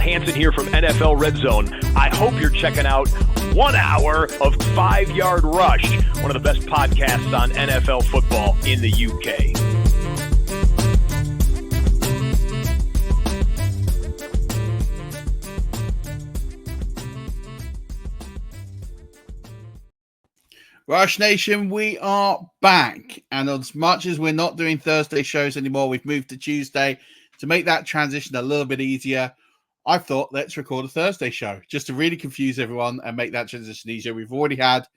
Scott Hansen here from NFL Red Zone. I hope you're checking out 1 hour of 5-Yard Rush, one of the best podcasts on NFL football in the UK. Rush Nation, we are back. And as much as we're not doing Thursday shows anymore, we've moved to Tuesday to make that transition a little bit easier. I thought, let's record a Thursday show just to really confuse everyone and make that transition easier. We've already had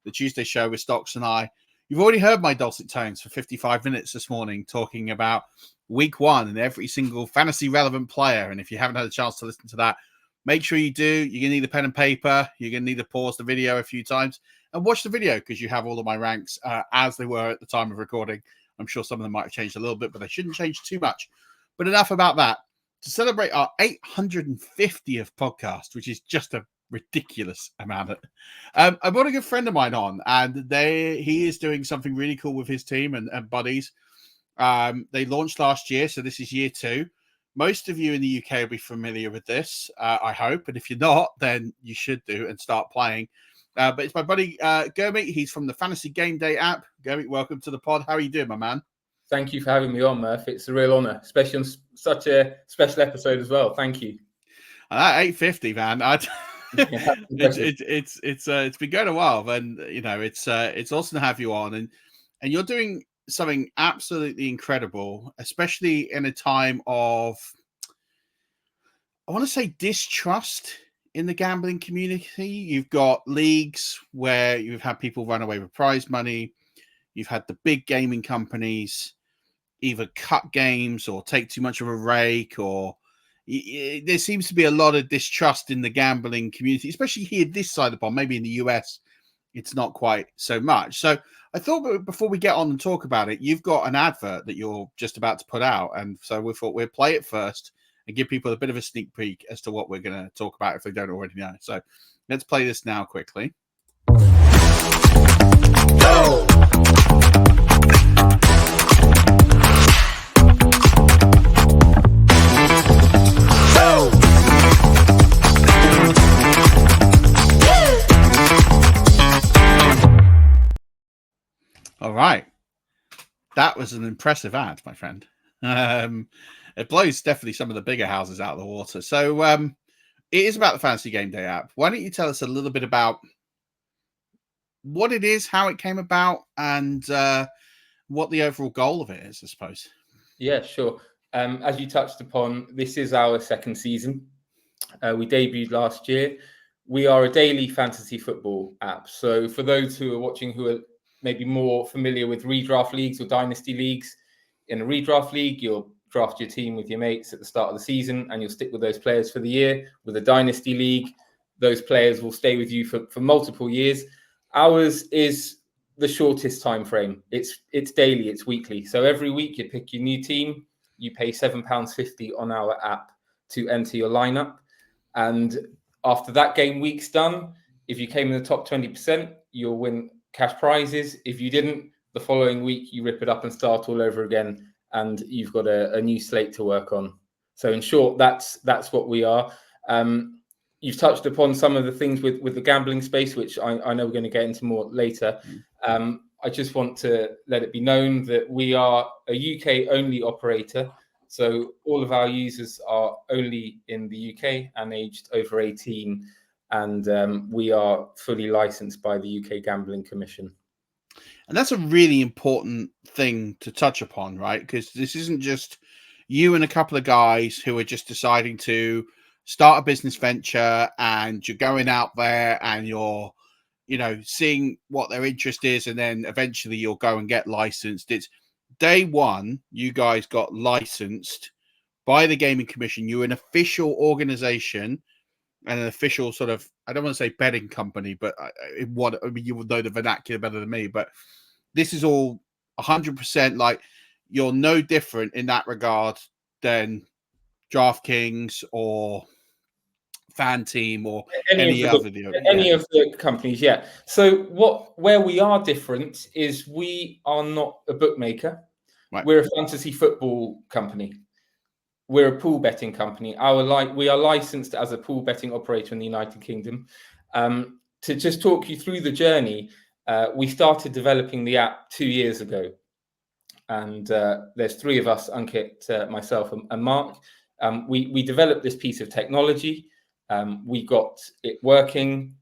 the Tuesday show with Stocks and I. You've already heard my dulcet tones for 55 minutes this morning talking about week one and every single fantasy relevant player. And if you haven't had a chance to listen to that, make sure you do. You're going to need a pen and paper. You're going to need to pause the video a few times and watch the video because you have all of my ranks as they were at the time of recording. I'm sure some of them might have changed a little bit, but they shouldn't change too much. But enough about that. To celebrate our 850th podcast, which is just a ridiculous amount. I brought a good friend of mine on, and he is doing something really cool with his team and buddies. They launched last year, so this is year 2. Most of you in the UK will be familiar with this, I hope. And if you're not, then you should do and start playing. But it's my buddy Gurmeet. He's from the Fantasy Gameday App. Gurmeet, welcome to the pod. How are you doing, my man? Thank you for having me on, Murf. It's a real honour, especially on such a special episode as well. Thank you. 850, man. It's been going a while, and you know it's awesome to have you on, and you're doing something absolutely incredible, especially in a time of, I want to say, distrust in the gambling community. You've got leagues where you've had people run away with prize money. You've had the big gaming companies either cut games or take too much of a rake, or there seems to be a lot of distrust in the gambling community, especially here this side of the pond. Maybe in the US, it's not quite so much. So I thought before we get on and talk about it, you've got an advert that you're just about to put out. And so we thought we'd play it first and give people a bit of a sneak peek as to what we're going to talk about if they don't already know. So let's play this now quickly. Go! All right. That was an impressive ad, my friend. It blows definitely some of the bigger houses out of the water. So it is about the Fantasy Gameday app. Why don't you tell us a little bit about what it is, how it came about, and what the overall goal of it is, I suppose. Yeah, sure. As you touched upon, this is our second season. We debuted last year. We are a daily fantasy football app. So for those who are watching who are maybe more familiar with redraft leagues or dynasty leagues, in a redraft league, you'll draft your team with your mates at the start of the season and you'll stick with those players for the year. With a dynasty league, those players will stay with you for multiple years. Ours is the shortest time frame. It's daily, it's weekly. So every week you pick your new team, you pay £7.50 on our app to enter your lineup. And after that game week's done, if you came in the top 20%, you'll win cash prizes. If you didn't, the following week you rip it up and start all over again, and you've got a new slate to work on. So in short, that's what we are. You've touched upon some of the things with the gambling space, which I know we're going to get into more later. I just want to let it be known that we are a UK only operator. So all of our users are only in the UK and aged over 18. And we are fully licensed by the UK Gambling Commission. And that's a really important thing to touch upon, right? Because this isn't just you and a couple of guys who are just deciding to start a business venture and you're going out there and you're, seeing what their interest is. And then eventually you'll go and get licensed. It's day one, you guys got licensed by the Gaming Commission. You're an official organization and an official sort of, I don't want to say betting company, but you would know the vernacular better than me, but this is all 100% like you're no different in that regard than DraftKings or Fan Team or any of the companies. Yeah. So where we are different is we are not a bookmaker. Right. We're a fantasy football company. we're a pool betting company. We are licensed as a pool betting operator in the United Kingdom. To just talk you through the journey, we started developing the app 2 years ago. And there's three of us, Ankit, myself, and Mark. We developed this piece of technology. We got it working.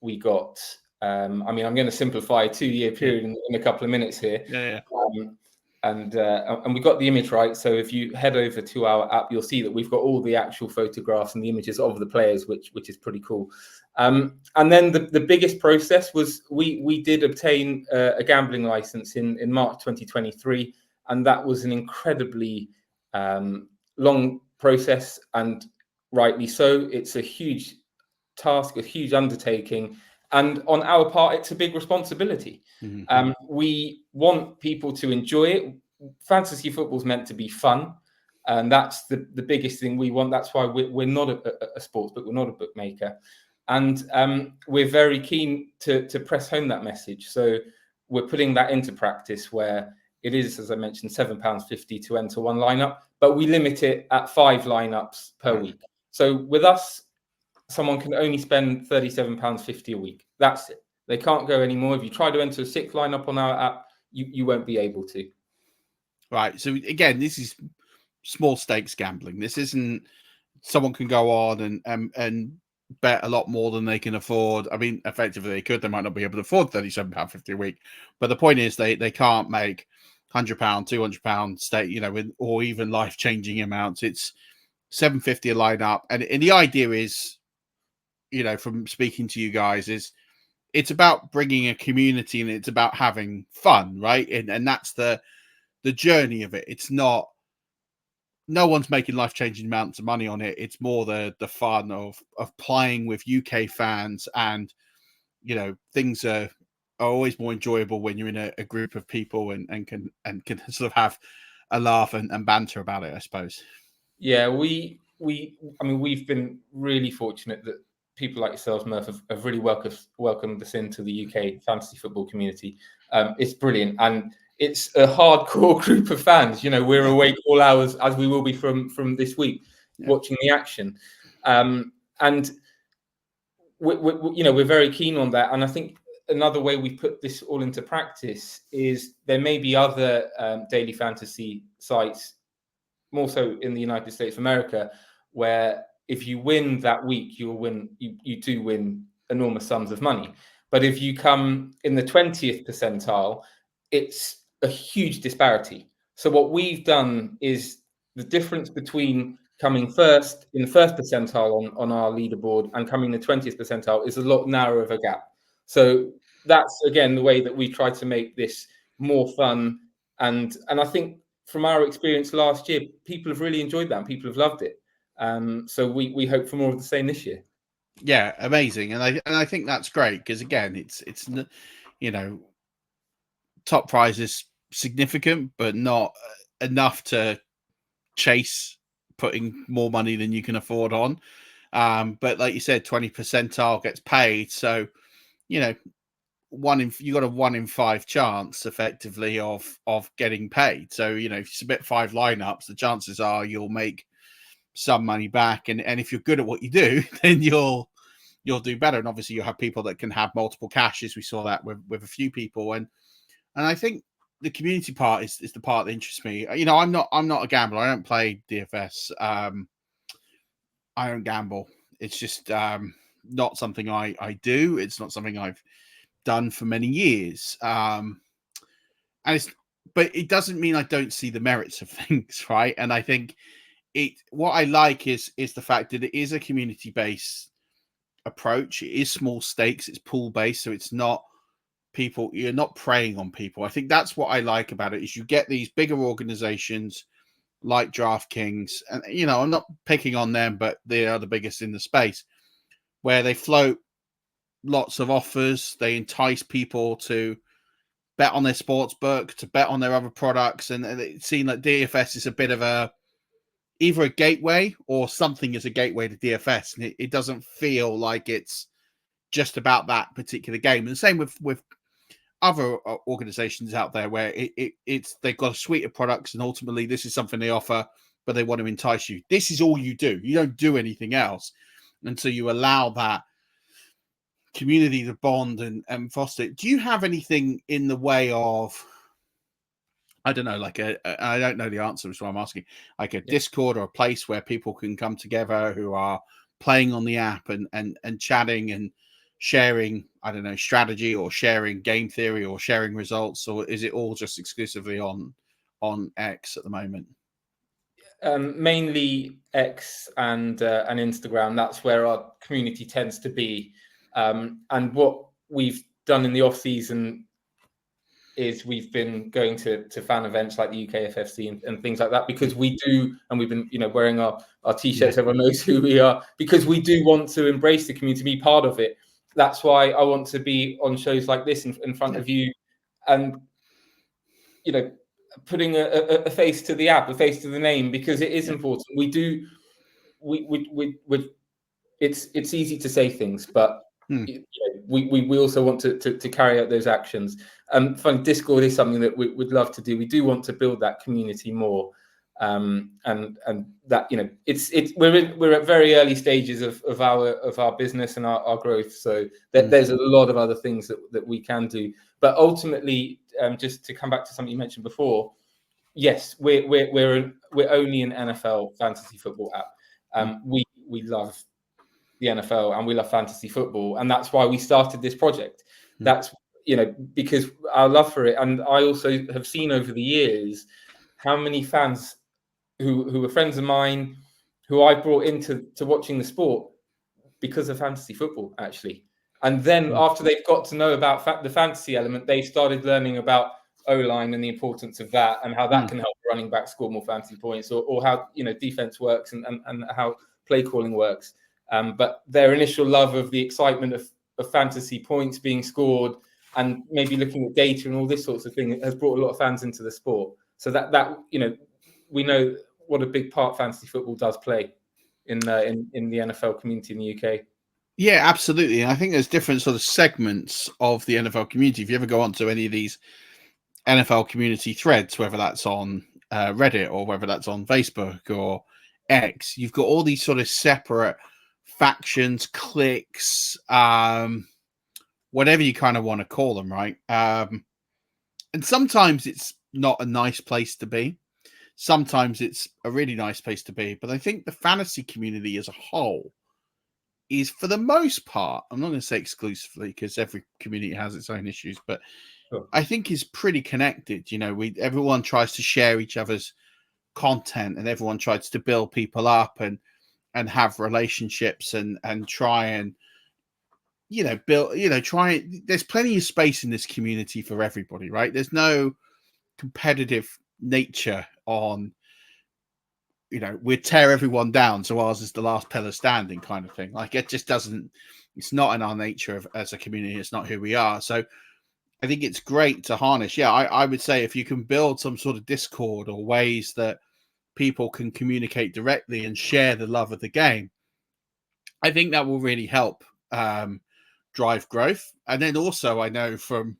We got, I'm going to simplify a 2-year period in a couple of minutes here. Yeah. And we got the image right. So if you head over to our app, you'll see that we've got all the actual photographs and the images of the players, which is pretty cool. And then the biggest process was we did obtain a gambling license in March 2023, and that was an incredibly long process, and rightly so. It's a huge task, a huge undertaking, and on our part, it's a big responsibility. Mm-hmm. We want people to enjoy it. Fantasy football is meant to be fun, and that's the biggest thing we want. That's why we're not a sports book, we're not a bookmaker, and we're very keen to press home that message. So we're putting that into practice, where it is, as I mentioned, £7.50 to enter one lineup, but we limit it at 5 lineups per week. So with us, someone can only spend £37.50 a week. That's it. They can't go anymore. If you try to enter a 6th lineup on our app, you won't be able to. Right. So again, this is small stakes gambling. This isn't someone can go on and bet a lot more than they can afford. I mean, effectively they could. They might not be able to afford £37.50 a week. But the point is they can't make £100, £200 stake, or even life-changing amounts. It's £7.50 a lineup. And the idea is, from speaking to you guys, is it's about bringing a community and it's about having fun, right? And that's the journey of it. It's not, no one's making life-changing amounts of money on it. It's more the fun of playing with UK fans, and things are always more enjoyable when you're in a group of people and can sort of have a laugh and banter about it, I suppose. Yeah, we've been really fortunate that people like yourselves, Murf, have really welcomed us into the UK fantasy football community. It's brilliant, and it's a hardcore group of fans. We're awake all hours, as we will be from this week, watching the action, and we're very keen on that. And I think another way we put this all into practice is there may be other daily fantasy sites, more so in the United States of America, where if you win that week, you do win enormous sums of money. But if you come in the 20th percentile, it's a huge disparity. So what we've done is the difference between coming first in the first percentile on our leaderboard and coming in the 20th percentile is a lot narrower of a gap. So that's, again, the way that we try to make this more fun. And I think from our experience last year, people have really enjoyed that and people have loved it. So we hope for more of the same this year. Yeah, amazing, and I think that's great, because again, it's top prize is significant, but not enough to chase putting more money than you can afford on. But like you said, 20 percentile gets paid, so you got a 1 in 5 chance effectively of getting paid. So if you submit 5 lineups, the chances are you'll make some money back, and if you're good at what you do, then you'll do better. And obviously you have people that can have multiple cashes. We saw that with a few people, and I think the community part is the part that interests me. I'm not a gambler. I don't play DFS. I don't gamble. It's just not something I do. It's not something I've done for many years. But it doesn't mean I don't see the merits of things, right? And I think what I like is the fact that it is a community-based approach. It is small stakes. It's pool-based, so it's not people. You're not preying on people. I think that's what I like about it. Is you get these bigger organizations like DraftKings, and I'm not picking on them, but they are the biggest in the space, where they float lots of offers. They entice people to bet on their sports book, to bet on their other products, and it seems like DFS is a bit of either a gateway or something is a gateway to DFS, and it doesn't feel like it's just about that particular game. And the same with other organizations out there, where it's they've got a suite of products, and ultimately this is something they offer but they want to entice you. This is all you do. You don't do anything else. And so you allow that community to bond and foster. Do you have anything in the way of, I don't know, like I don't know the answer, so I'm asking, like a Discord or a place where people can come together who are playing on the app and chatting and sharing, I don't know, strategy or sharing game theory or sharing results, or is it all just exclusively on X at the moment? Mainly X and Instagram. That's where our community tends to be. And what we've done in the off season is we've been going to fan events like the UKFFC and things like that, because we do, and we've been, wearing our t-shirts. Everyone knows who we are, because we do want to embrace the community, be part of it. That's why I want to be on shows like this in front of you, and putting a face to the app, a face to the name, because it is important. It's easy to say things, but we also want to carry out those actions. Funny, Discord is something that we would love to do. We do want to build that community more, and that we're at very early stages of our business and our growth. So there's a lot of other things that we can do. But ultimately, just to come back to something you mentioned before, yes, we're only an NFL fantasy football app. We love the NFL and we love fantasy football, and that's why we started this project. That's because our love for it. And I also have seen over the years how many fans who are friends of mine, who I brought into watching the sport because of fantasy football, actually. And then after they've got to know about the fantasy element, they started learning about O-line and the importance of that, and how that can help running back score more fantasy points, or how defense works and how play calling works. But their initial love of the excitement of fantasy points being scored, and maybe looking at data and all this sorts of thing, has brought a lot of fans into the sport. So that we know what a big part fantasy football does play in the NFL community in the UK. Yeah, absolutely. And I think there's different sort of segments of the NFL community. If you ever go onto any of these NFL community threads, whether that's on Reddit or whether that's on Facebook or X, you've got all these sort of separate factions, cliques, whatever you kind of want to call them, right? And sometimes it's not a nice place to be. Sometimes it's a really nice place to be. But I think the fantasy community as a whole is, for the most part, I'm not going to say exclusively, because every community has its own issues, but I think is pretty connected. Everyone tries to share each other's content, and everyone tries to build people up and have relationships and try and there's plenty of space in this community for everybody, right? There's no competitive nature on we tear everyone down, so ours is the last pillar standing kind of thing. Like, it just doesn't, it's not in our nature as a community. It's not who we are. So I think it's great to harness. Yeah, I would say if you can build some sort of Discord or ways that people can communicate directly and share the love of the game, I think that will really help drive growth. And then also, I know from,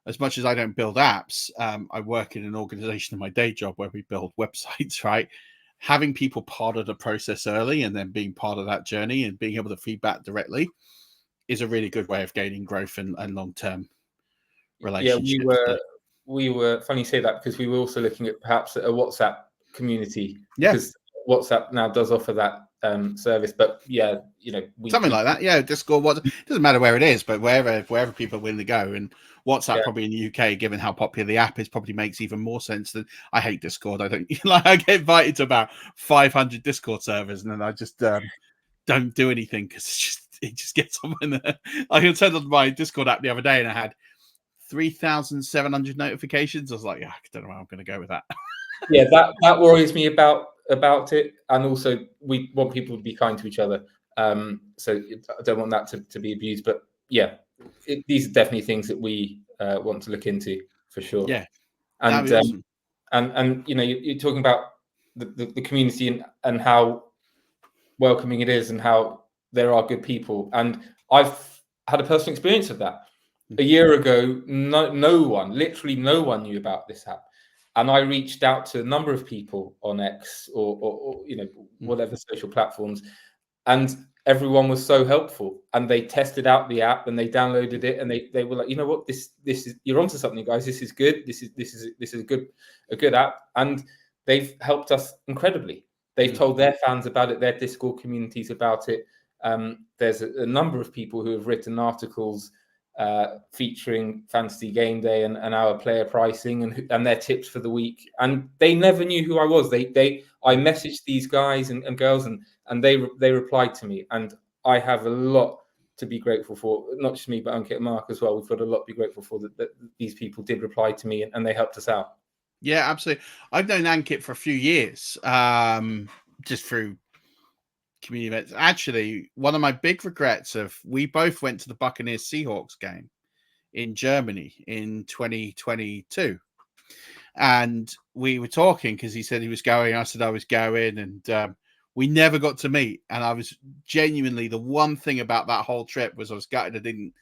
as much as I don't build apps, I work in an organization in my day job where we build websites, right? Having people part of the process early and then being part of that journey and being able to feedback directly is a really good way of gaining growth and long-term relationships. Yeah, we were funny you say that, because we were also looking at perhaps a WhatsApp community, because WhatsApp now does offer that service. But something like that. Yeah, Discord. It doesn't matter where it is, but wherever people are willing to go. And WhatsApp, probably in the UK, given how popular the app is, probably makes even more sense. Than I hate Discord. I don't I get invited to about 500 Discord servers, and then I just don't do anything, because it just gets on there. I turned on my Discord app the other day and I had 3,700 notifications. I was like, I don't know how I'm going to go with that. Yeah, that worries me about it. And also, we want people to be kind to each other. So I don't want that to be abused. But yeah, these are definitely things that we want to look into for sure. Yeah, and awesome. and you're talking about the community and how welcoming it is and how there are good people. And I've had a personal experience of that. A year ago, literally no one knew about this app. And I reached out to a number of people on X or whatever social platforms, and everyone was so helpful. And they tested out the app and they downloaded it, and they were like, you know what, this is, you're onto something, guys. This is good. This is a good app, and they've helped us incredibly. They've told their fans about it, their Discord communities about it. There's a number of people who have written articles featuring Fantasy Game Day and our player pricing and their tips for the week. And they never knew who I was. I messaged these guys and girls, and they replied to me. And I have a lot to be grateful for, not just me, but Ankit and Mark as well. We've got a lot to be grateful for that these people did reply to me and they helped us out. Yeah, absolutely. I've known Ankit for a few years, just through community events. Actually, one of my big regrets we both went to the Buccaneers Seahawks game in Germany in 2022, and we were talking because he said he was going. I said I was going, and we never got to meet. And I was genuinely, the one thing about that whole trip was I was gutted I didn't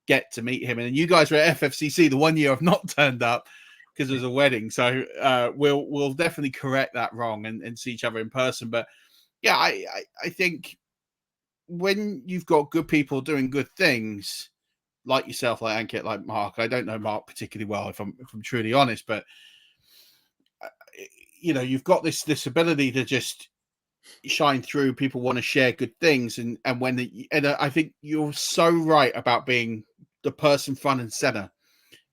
get to meet him. And you guys were at FFCC the one year I've not turned up because it was a wedding. So we'll definitely correct that wrong and see each other in person. But yeah, I think when you've got good people doing good things, like yourself, like Ankit, like Mark. I don't know Mark particularly well, if I'm truly honest, but you've got this ability to just shine through. People want to share good things, and I think you're so right about being the person front and center,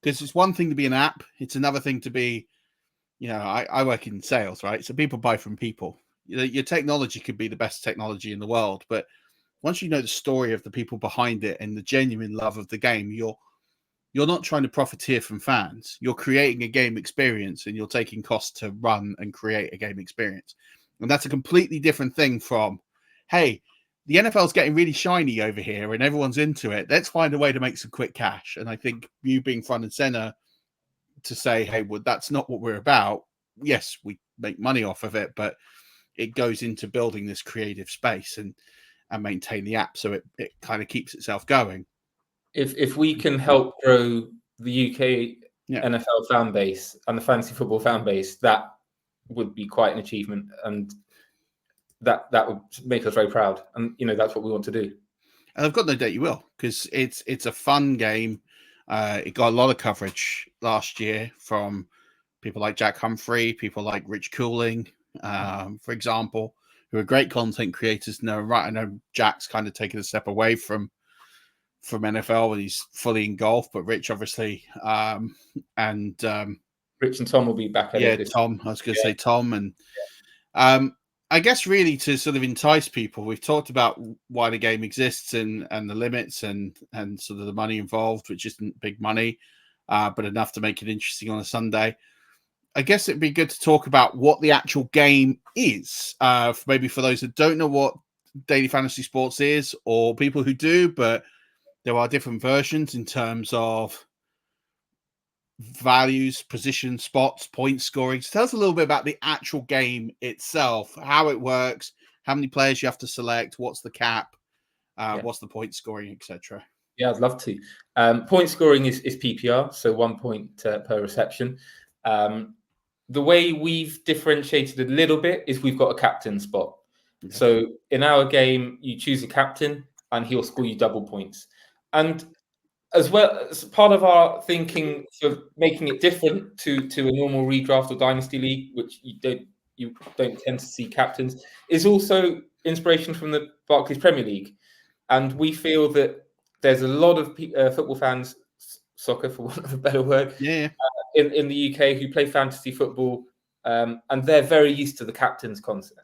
because it's one thing to be an app, it's another thing to be, I work in sales, right? So people buy from people. Your technology could be the best technology in the world, but once you know the story of the people behind it and the genuine love of the game, you're not trying to profiteer from fans. You're creating a game experience, and you're taking costs to run and create a game experience. And that's a completely different thing from, hey, the NFL's getting really shiny over here and everyone's into it. Let's find a way to make some quick cash. And I think you being front and center to say, hey, well, that's not what we're about. Yes, we make money off of it, but it goes into building this creative space and maintain the app so it kind of keeps itself going. If we can help grow the UK NFL fan base and the fantasy football fan base, that would be quite an achievement, and that would make us very proud. And that's what we want to do. And I've got no doubt you will, because it's a fun game. It got a lot of coverage last year from people like Jack Humphrey, people like Rich Cooling, for example, who are great content creators. I know Jack's kind of taken a step away from NFL and he's fully in golf, but Rich obviously Rich and Tom will be back. Tom. I was going to say Tom, and I guess really to sort of entice people, we've talked about why the game exists and the limits and sort of the money involved, which isn't big money, but enough to make it interesting on a Sunday. I guess it'd be good to talk about what the actual game is, maybe for those that don't know what Daily Fantasy Sports is, or people who do, but there are different versions in terms of values, position, spots, point scoring. So tell us a little bit about the actual game itself, how it works, how many players you have to select, what's the cap, what's the point scoring, etc. Yeah, I'd love to. Point scoring is PPR, so 1 point per reception. The way we've differentiated a little bit is we've got a captain spot. Okay. So in our game, you choose a captain and he'll score you double points. And as well as part of our thinking for making it different to a normal redraft or dynasty league, which you don't tend to see captains, is also inspiration from the Barclays Premier League. And we feel that there's a lot of football fans, soccer for want of a better word, in the UK who play fantasy football, and they're very used to the captain's concept.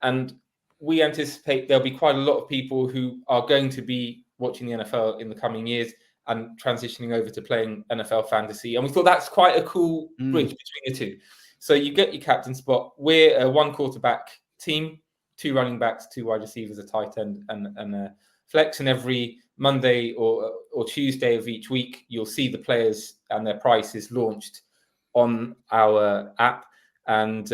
And we anticipate there'll be quite a lot of people who are going to be watching the NFL in the coming years and transitioning over to playing NFL fantasy. And we thought that's quite a cool bridge between the two. So you get your captain spot. We're a 1 quarterback team, 2 running backs, 2 wide receivers, a tight end, and a flex. And every Monday or Tuesday of each week, you'll see the players and their prices launched on our app. And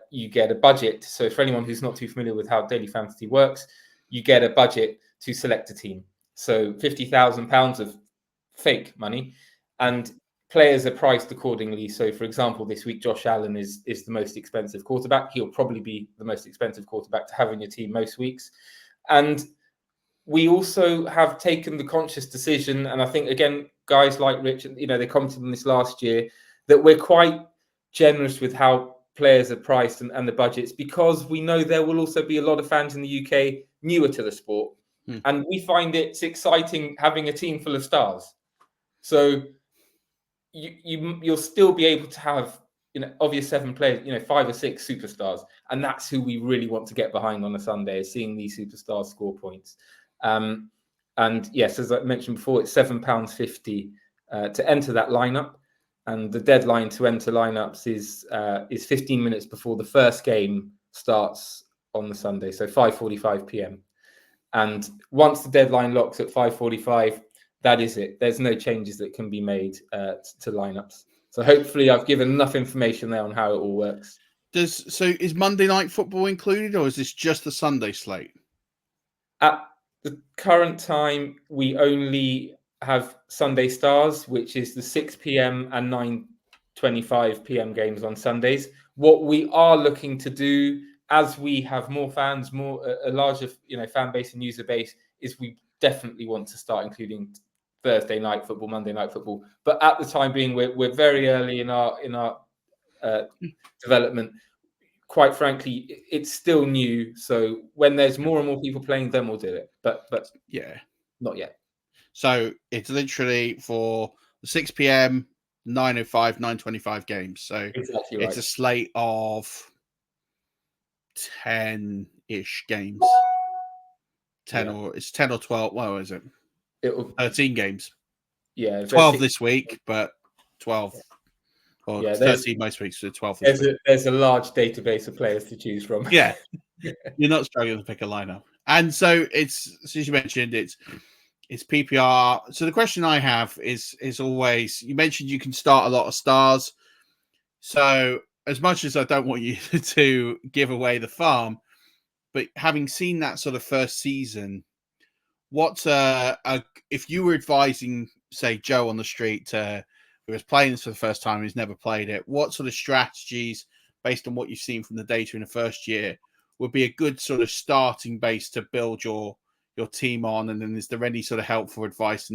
you get a budget. So for anyone who's not too familiar with how daily fantasy works, you get a budget to select a team. So £50,000 of fake money, and players are priced accordingly. So, for example, this week, Josh Allen is the most expensive quarterback. He'll probably be the most expensive quarterback to have in your team most weeks. And we also have taken the conscious decision, and I think, again, guys like Rich, they commented on this last year, that we're quite generous with how players are priced and the budgets, because we know there will also be a lot of fans in the UK newer to the sport. And we find it's exciting having a team full of stars. So you'll still be able to have, of your 7 players, 5 or 6 superstars. And that's who we really want to get behind on a Sunday, is seeing these superstars score points. And yes, as I mentioned before, it's £7.50 to enter that lineup. And the deadline to enter lineups is 15 minutes before the first game starts on the Sunday, so 5:45 p.m. And once the deadline locks at 5:45, that is it. There's no changes that can be made to lineups. So hopefully I've given enough information there on how it all works. So is Monday Night Football included, or is this just the Sunday slate? At the current time, we only have Sunday Stars, which is the 6 p.m. and 9:25 p.m. games on Sundays. What we are looking to do, as we have more fans, a larger fan base and user base, is we definitely want to start including Thursday night football, Monday night football. But at the time being, we're very early in our development. Quite frankly, it's still new. So when there's more and more people playing, then we'll do it. But yeah, not yet. So it's literally for the 6 p.m., 9:05, 9:25 games. So exactly right. It's a slate of 10-ish games. 10 or 12. Well, is it? 13 games. Yeah, 12 this week, but 12 or 13 most weeks. So 12 this week. There's a large database of players to choose from. Yeah, you're not struggling to pick a lineup. And so it's, as you mentioned, it's PPR. So the question I have is always, you mentioned you can start a lot of stars. So as much as I don't want you to give away the farm, but having seen that sort of first season, what's if you were advising, say, Joe on the street who was playing this for the first time, who's never played it, what sort of strategies, based on what you've seen from the data in the first year, would be a good sort of starting base to build your team on? And then is there any sort of helpful advice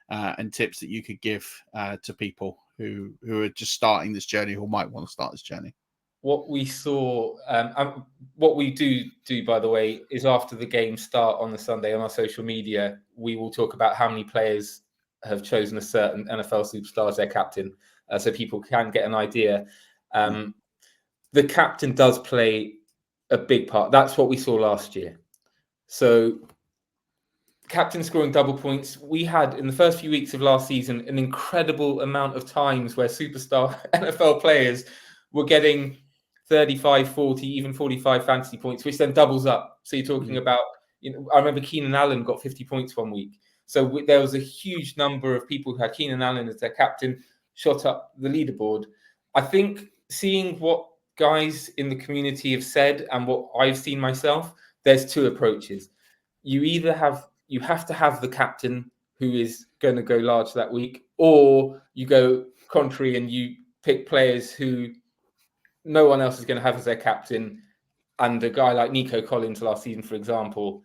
and tips that you could give to people who are just starting this journey, who might want to start this journey? What we saw, what we do, by the way, is after the games start on the Sunday on our social media, we will talk about how many players have chosen a certain NFL superstar as their captain, so people can get an idea. The captain does play a big part. That's what we saw last year. So captain scoring double points. We had, in the first few weeks of last season, an incredible amount of times where superstar NFL players were getting 35, 40, even 45 fantasy points, which then doubles up. So you're talking about, I remember Keenan Allen got 50 points one week. So there was a huge number of people who had Keenan Allen as their captain, shot up the leaderboard. I think seeing what guys in the community have said and what I've seen myself, there's 2 approaches. You have to have the captain who is going to go large that week, or you go contrary and you pick players who no one else is going to have as their captain. And a guy like Nico Collins last season, for example,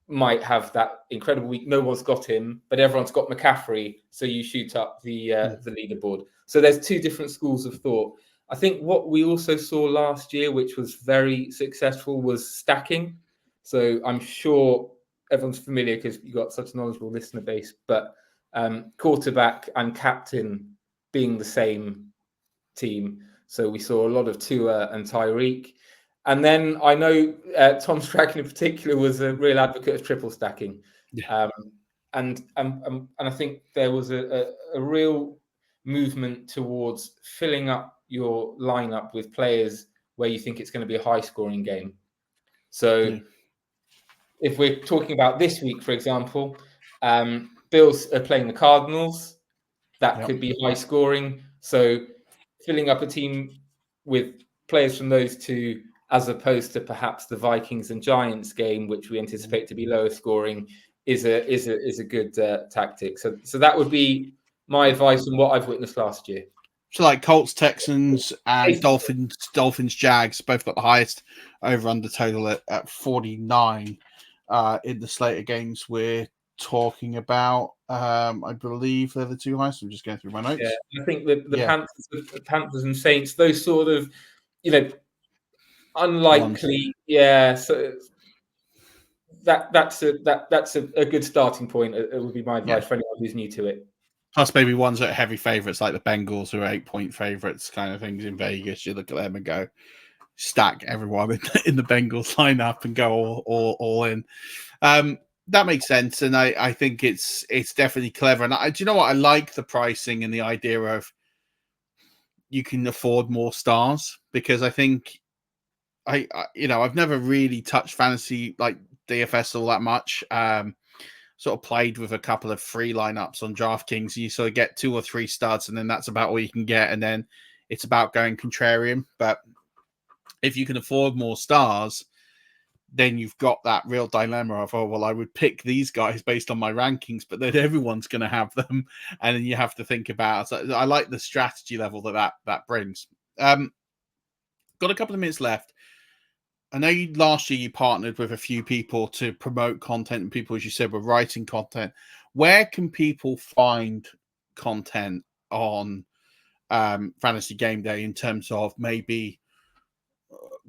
might have that incredible week. No one's got him, but everyone's got McCaffrey. So you shoot up the leaderboard. So there's 2 different schools of thought. I think what we also saw last year, which was very successful, was stacking. So I'm sure everyone's familiar because you've got such a knowledgeable listener base, but quarterback and captain being the same team. So we saw a lot of Tua and Tyreek. And then I know Tom Strachan in particular was a real advocate of triple stacking. Yeah. And I think there was a real movement towards filling up your lineup with players where you think it's going to be a high scoring game. So if we're talking about this week, for example, Bills are playing the Cardinals. That could be high scoring. So filling up a team with players from those 2, as opposed to perhaps the Vikings and Giants game, which we anticipate to be lower scoring, is a good tactic. So that would be my advice and what I've witnessed last year. So like Colts, Texans, and Basically. Dolphins, Jags both got the highest over/under total at 49 in the slate of games we're talking about. I believe they're the two highest. I'm just going through my notes. Yeah, I think the Panthers and Saints, those sort of, unlikely. Yeah, so that's a good starting point. It would be my advice for anyone who's new to it. Plus, maybe ones that are heavy favourites, like the Bengals, who are 8-point favourites, kind of things in Vegas. You look at them and go, stack everyone in the Bengals lineup and go all in. That makes sense, and I think it's definitely clever. And do you know what? I like the pricing and the idea of you can afford more stars, because I think I've never really touched fantasy like DFS all that much. Sort of played with a couple of free lineups on DraftKings. You sort of get 2 or 3 studs, and then that's about all you can get. And then it's about going contrarian. But if you can afford more stars, then you've got that real dilemma of, I would pick these guys based on my rankings, but then everyone's going to have them. And then you have to think about, so I like the strategy level that brings. Got a couple of minutes left. I know last year you partnered with a few people to promote content, and people, as you said, were writing content. Where can people find content on Fantasy Game Day in terms of maybe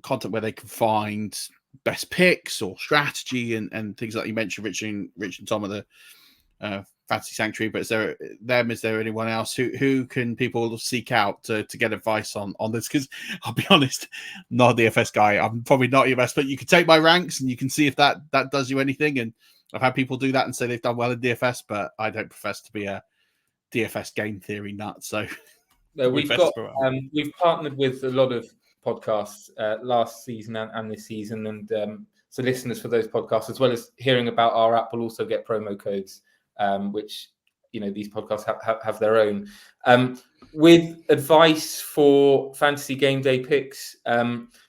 content where they can find best picks or strategy and things like you mentioned, Rich and Tom of the Fantasy Sanctuary, but is there anyone else who can people seek out to get advice on this? Because I'll be honest, not a DFS guy. I'm probably not your best, but you can take my ranks and you can see if that does you anything. And I've had people do that and say they've done well in DFS, but I don't profess to be a DFS game theory nut. So we've partnered with a lot of podcasts last season and this season, and so listeners for those podcasts, as well as hearing about our app, will also get promo codes. Which these podcasts have their own. With advice for Fantasy Game Day picks,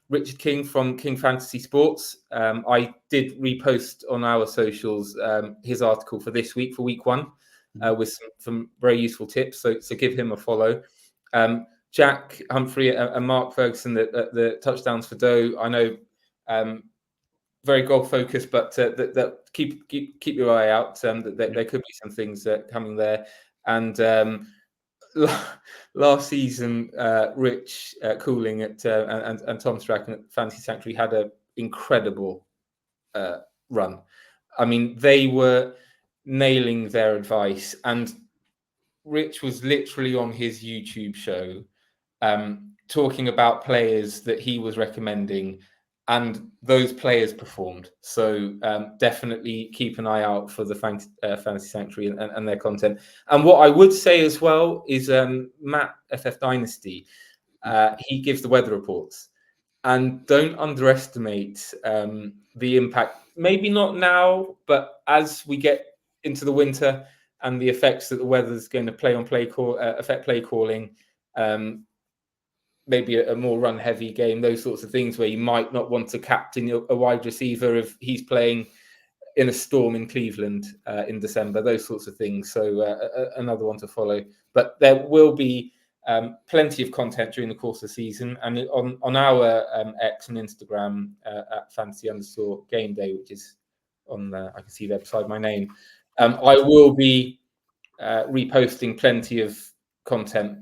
Richard King from King Fantasy Sports. I did repost on our socials his article for this week, for week 1, with some very useful tips. So give him a follow. Jack Humphrey and Mark Ferguson, the touchdowns for Doe. I know. Very goal focused, but that keep your eye out. That there could be some things coming there. And last season, Rich Cooling and Tom Strachan at Fantasy Sanctuary had an incredible run. I mean, they were nailing their advice, and Rich was literally on his YouTube show talking about players that he was recommending. And those players performed. So definitely keep an eye out for the Fantasy Sanctuary and their content. And what I would say as well is Matt, FF Dynasty, he gives the weather reports. And don't underestimate the impact. Maybe not now, but as we get into the winter and the effects that the weather is going to affect play calling, maybe a more run-heavy game, those sorts of things where you might not want to captain a wide receiver if he's playing in a storm in Cleveland in December, those sorts of things. So another one to follow. But there will be plenty of content during the course of the season. And on our X and Instagram at fantasy_gameday, which is on I can see there beside my name, I will be reposting plenty of content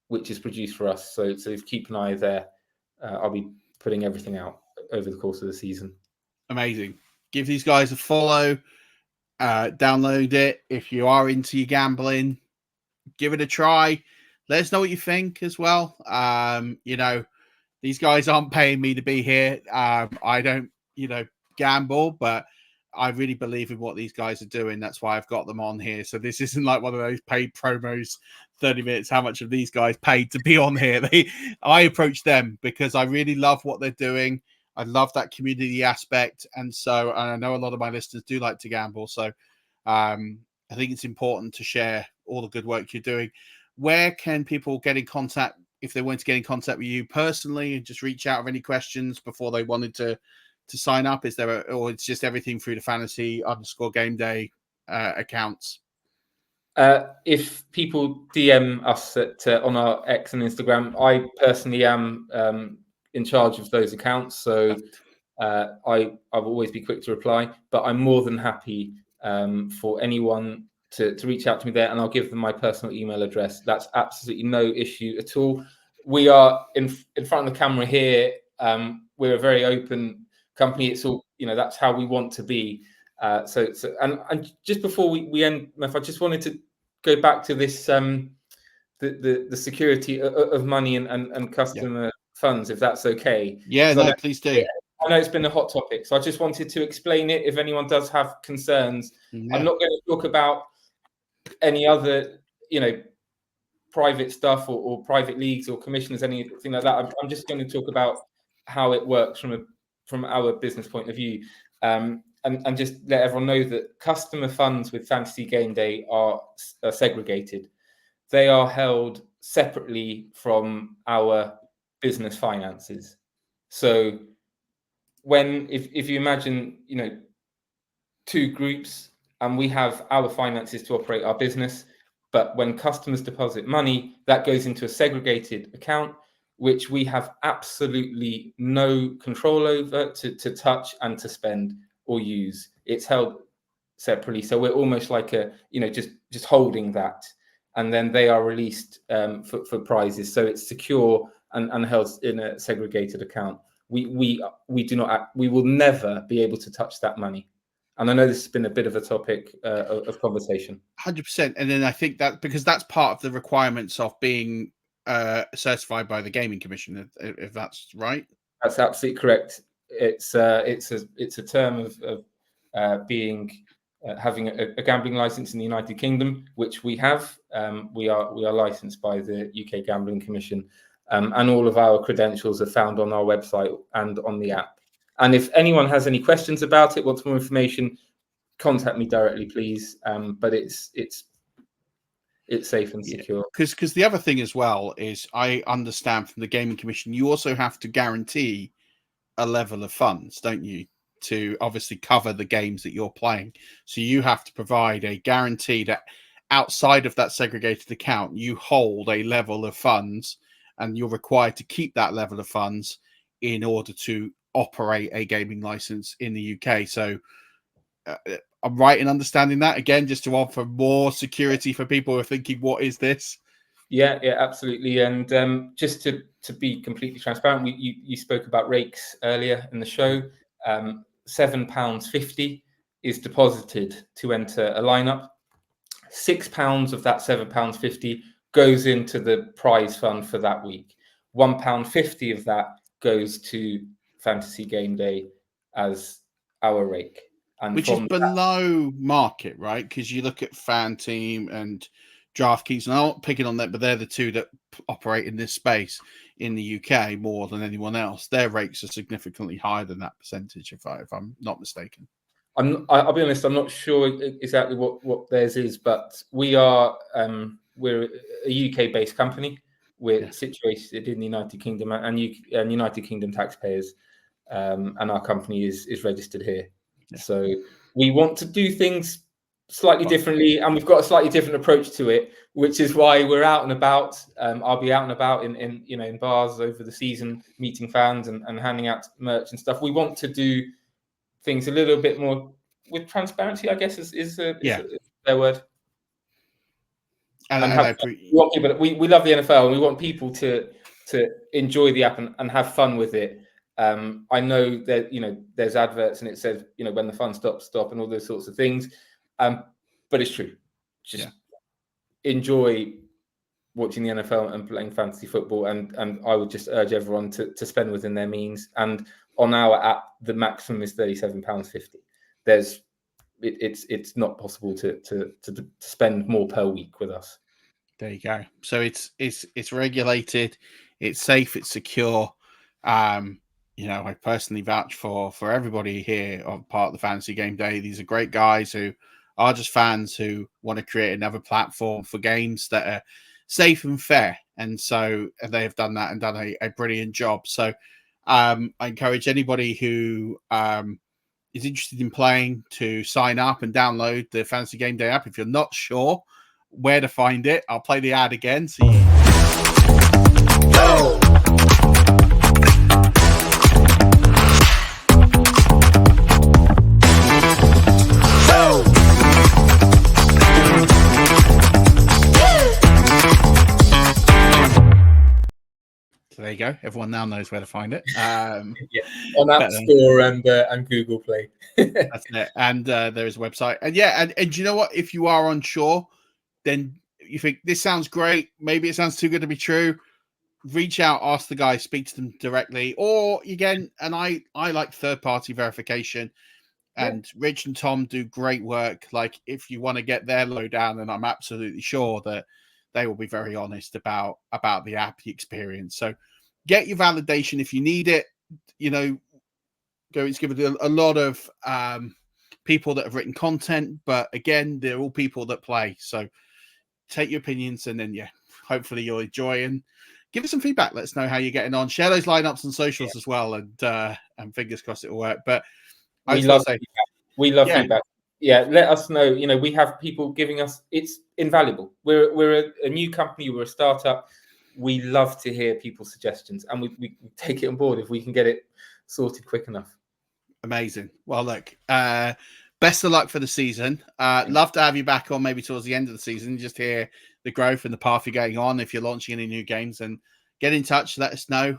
which is produced for us. So keep an eye there. I'll be putting everything out over the course of the season. Amazing. Give these guys a follow. Download it. If you are into your gambling, give it a try. Let us know what you think as well. These guys aren't paying me to be here. I don't, gamble, but I really believe in what these guys are doing. That's why I've got them on here. So this isn't like one of those paid promos, 30 minutes, how much have these guys paid to be on here? I approach them because I really love what they're doing. I love that community aspect. And I know a lot of my listeners do like to gamble. So I think it's important to share all the good work you're doing. Where can people get in contact if they want to get in contact with you personally and just reach out with any questions before they wanted to sign up? Is there or it's just everything through the Fantasy_Gameday accounts? If people DM us on our X and Instagram, I personally am in charge of those accounts, so I will always be quick to reply. But I'm more than happy for anyone to reach out to me there, and I'll give them my personal email address. That's absolutely no issue at all. We are in front of the camera here. We're a very open company. It's all, that's how we want to be. So just before we end, Murf, I just wanted to go back to this the security of money and customer funds, if that's okay. Yeah, no, please do. I know it's been a hot topic, so I just wanted to explain it if anyone does have concerns. Yeah. I'm not going to talk about any other, private stuff or private leagues or commissioners, anything like that. I'm just going to talk about how it works from our business point of view, and just let everyone know that customer funds with Fantasy Game Day are segregated. They are held separately from our business finances. So if you imagine, two groups, and we have our finances to operate our business, but when customers deposit money, that goes into a segregated account, which we have absolutely no control over to touch and to spend or use. It's held separately. So we're almost like just holding that. And then they are released for prizes. So it's secure and held in a segregated account. We will never be able to touch that money. And I know this has been a bit of a topic of conversation. 100%. And then I think that because that's part of the requirements of being certified by the Gaming Commission, if that's right. That's absolutely correct. It's a term of being having a gambling license in the United Kingdom, which we have. We are licensed by the UK Gambling Commission, and all of our credentials are found on our website and on the app. And if anyone has any questions about it, wants more information, contact me directly, please. But it's safe and secure. Because the other thing as well is, I understand from the Gaming Commission, you also have to guarantee a level of funds, don't you, to obviously cover the games that you're playing. So you have to provide a guarantee that outside of that segregated account, you hold a level of funds, and you're required to keep that level of funds in order to operate a gaming license in the UK. So I'm right in understanding that, again, just to offer more security for people who are thinking, what is this? Yeah, absolutely. And just to be completely transparent, you spoke about rakes earlier in the show. £7.50 is deposited to enter a lineup. £6 of that £7.50 goes into the prize fund for that week. £1.50 of that goes to Fantasy Game Day as our rake. And which is below market, right? Because you look at Fan Team and DraftKings, and I'm not picking on that, but they're the two that operate in this space in the UK more than anyone else. Their rates are significantly higher than that percentage, if I'm not mistaken. I'll be honest, I'm not sure exactly what theirs is, but we're a UK-based company. We're situated in the United Kingdom and United Kingdom taxpayers, and our company is registered here. Yeah. So we want to do things slightly differently, and we've got a slightly different approach to it, which is why we're out and about. I'll be out and about in bars over the season, meeting fans and handing out merch and stuff. We want to do things a little bit more with transparency, I guess is their word. We love the NFL, and we want people to enjoy the app and have fun with it. I know that there's adverts and it says when the fun stops, stop, and all those sorts of things. But it's true. Just enjoy watching the NFL and playing fantasy football, and I would just urge everyone to spend within their means. And on our app, the maximum is £37.50. It's not possible to spend more per week with us. There you go. So it's regulated, it's safe, it's secure. I personally vouch for everybody here on part of the Fantasy Game Day. These are great guys who are just fans who want to create another platform for games that are safe and fair. And so they have done that and done a brilliant job. So I encourage anybody who is interested in playing to sign up and download the Fantasy Game Day app. If you're not sure where to find it. I'll play the ad again. So you... So there you go. Everyone now knows where to find it. On App Store and Google Play. That's it. And there is a website. And yeah, and do you know what? If you are unsure, then you think this sounds great. Maybe it sounds too good to be true. Reach out, ask the guy, speak to them directly. Or again, and I like third-party verification. And Rich and Tom do great work. Like if you want to get their lowdown, then I'm absolutely sure that they will be very honest about the app, the experience. So get your validation if you need it. You know, it's given a lot of people that have written content, but again, they're all people that play. So take your opinions, and then hopefully you'll enjoy and give us some feedback. Let us know how you're getting on. Share those lineups on socials as well, and fingers crossed it will work. But we love feedback. Yeah, let us know. You know, we have people giving us, it's invaluable. We're a new company, we're a startup. We love to hear people's suggestions, and we take it on board if we can get it sorted quick enough. Amazing. Well, look, best of luck for the season. Love to have you back on maybe towards the end of the season, just hear the growth and the path you're going on. If you're launching any new games, and get in touch, let us know.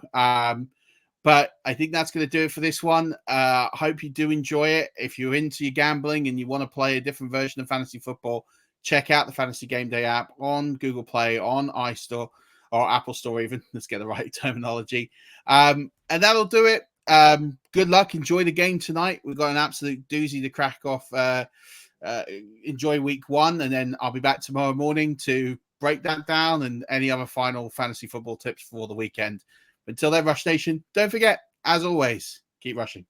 But I think that's going to do it for this one. Hope you do enjoy it. If you're into your gambling and you want to play a different version of fantasy football, check out the Fantasy Gameday app on Google Play, on iStore, or Apple Store even. Let's get the right terminology. And that'll do it. Good luck. Enjoy the game tonight. We've got an absolute doozy to crack off. Enjoy week 1, and then I'll be back tomorrow morning to break that down and any other final fantasy football tips for the weekend. Until then, Rush Nation, don't forget, as always, keep rushing.